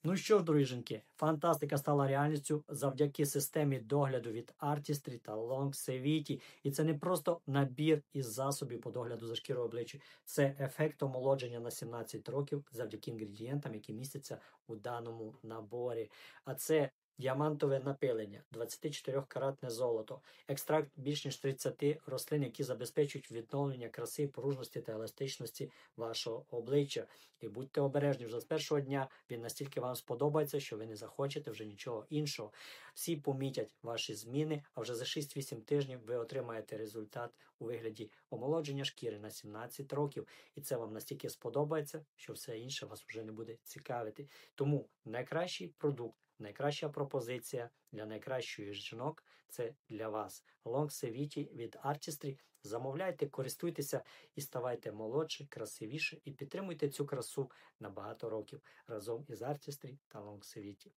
Ну що ж, дорогі жінки, фантастика стала реальністю завдяки системі догляду від Artistry та Longevity. І це не просто набір із засобів по догляду за шкірою обличчя. Це ефект омолодження на 17 років завдяки інгредієнтам, які містяться у даному наборі. А це діамантове напилення, 24-каратне золото, екстракт більш ніж 30 рослин, які забезпечують відновлення краси, пружності та еластичності вашого обличчя. І будьте обережні, вже з першого дня він настільки вам сподобається, що ви не захочете вже нічого іншого. Всі помітять ваші зміни, а вже за 6-8 тижнів ви отримаєте результат у вигляді омолодження шкіри на 17 років. І це вам настільки сподобається, що все інше вас вже не буде цікавити. Тому найкращий продукт, найкраща пропозиція для найкращої жінок – це для вас. Longevity від Artistry. Замовляйте, користуйтеся і ставайте молодше, красивіше і підтримуйте цю красу на багато років разом із Artistry та Longevity.